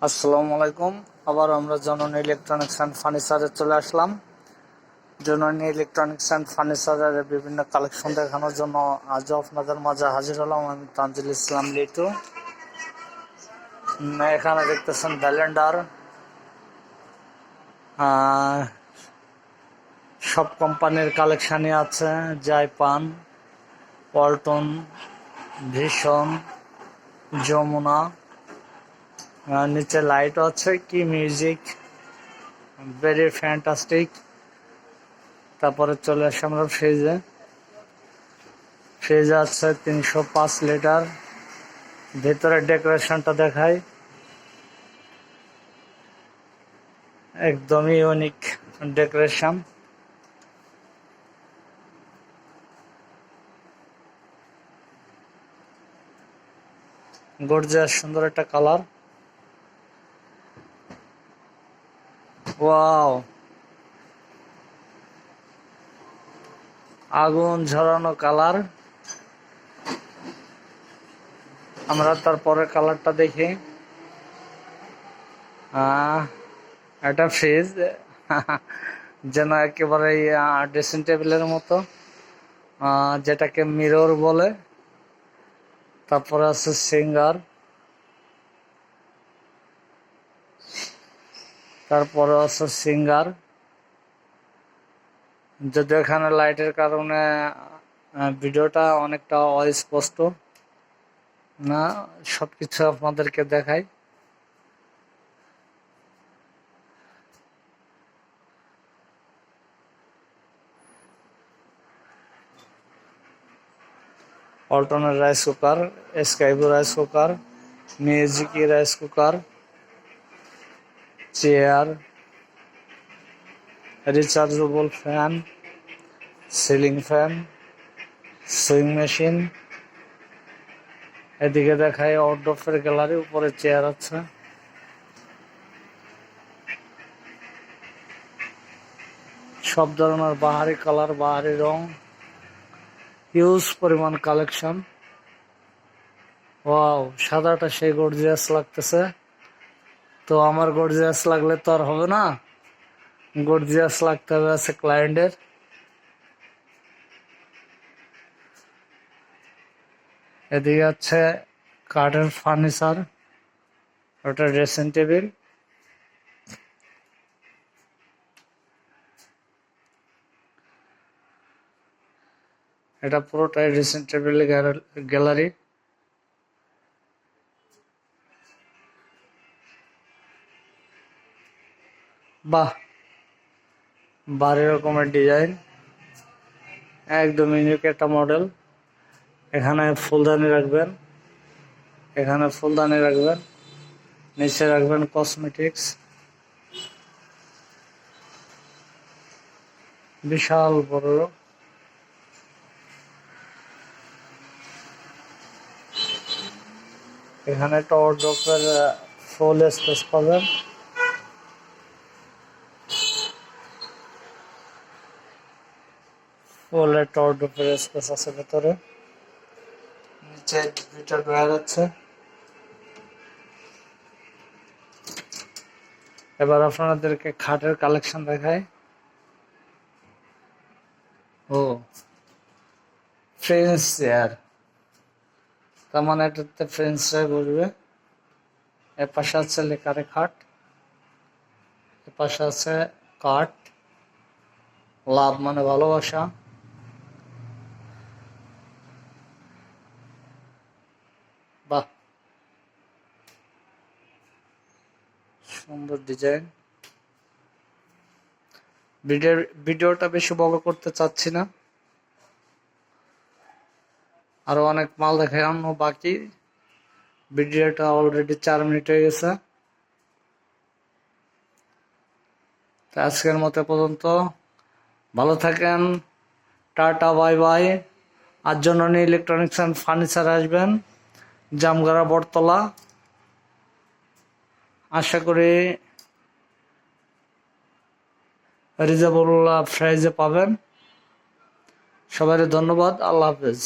আসসালামু আলাইকুম। আবার আমরা জননী ইলেকট্রনিক্স অ্যান্ড ফার্নিচারে চলে আসলাম। জননী ইলেকট্রনিক্স অ্যান্ড ফার্নিচারের বিভিন্ন কালেকশন দেখানোর জন্য আজও আপনাদের মাঝে হাজির হলাম। আমি তানজিল ইসলাম লিটু। এখানে দেখতেছেন ব্যালেন্ডার, সব কোম্পানির কালেকশানই আছে। জাইপান, ওয়ালটন, ভীষণ, যমুনা। নিচে লাইট আছে, কি মিউজিক, ভেরি ফ্যান্টাস্টিক। তারপরে চলে আসে আমরা ফ্রিজে। ফ্রিজ আছে 305 লিটার। ভেতরে ডেকোরেশনটা দেখাই, একদমই ইউনিক ডেকোরেশন। গর্জিয়াস সুন্দর একটা কালার। ওয়াও, আগুন ঝরানো কালার। আমরা তারপরে কালারটা দেখি। এটা ফ্রিজ যেন একেবারে ড্রেসিং টেবিলের মতো, যেটাকে মিরর বলে। তারপরে আছে সিঙ্গার, তারপরে আছে সিঙ্গার। যদি এখানে লাইটের কারণে ভিডিওটা অনেকটা অস্পষ্ট না, সবকিছু আপনাদেরকে দেখাই। অল্টনের রাইস কুকার, স্কাইবো রাইস কুকার, মিয়াজিকি rice cooker, chair, rechargeable fan, ceiling fan, swing machine. এদিকে দেখায় আউটডোরের গ্যালারি, উপরে চেয়ার আছে। সব ধরনের বাহারি কালার, বাহারি রং, হিউজ পরিমাণ কালেকশন। ওয়াও, সাদাটা সেই গর্জিয়াস লাগতেছে। তো আমার গর্জিয়াস লাগলে তো আর হবে না, গর্জিয়াস লাগতে হবে আছে ক্লায়েন্টের। এদিকে আছে কাঠের ফার্নিচার, ওটা ড্রেসিং টেবিল। এটা পুরোটাই ড্রেসিং টেবিল গ্যালারি। বাহ, বাড়ি রকমের ডিজাইন, একদম ইউনিক একটা মডেল। এখানে ফুলদানি রাখবেন, এখানে ফুলদানি রাখবেন, নিচে রাখবেন কসমেটিক্স। বিশাল বড়। এখানে একটা ওয়ার্ড্রোবের ফুল স্পেস পাবেন। ফুল একটা ওয়ার্ড্রোবের স্পেস আছে ভেতরে। নিচে দুইটা ড্রয়ার আছে। এবার আপনাদেরকে খাটের কালেকশন দেখায়। ও, ফ্রেঞ্চ চেয়ার, তার মানে এটাতে ফ্রেঞ্চরাই বসবে। এর পাশে আছে লেকারে খাট, এর পাশে আছে কাঠ, লাভ মানে ভালোবাসা। বাহ, সুন্দর ডিজাইন। ভিডিওটা বেশি বড় করতে চাচ্ছি না, আরো অনেক মাল দেখানো বাকি। ভিডিওটা অলরেডি 4 মিনিট হয়ে গেছে। আজকের মতো পর্যন্ত, ভালো থাকেন, টাটা, বাই বাই। আর জননী ইলেকট্রনিক্স অ্যান্ড ফার্নিচার আসবেন, জামগাড়া বটতলা। আশা করি রিজনেবল প্রাইসে পাবেন। সবাই ধন্যবাদ, আল্লাহ হাফেজ।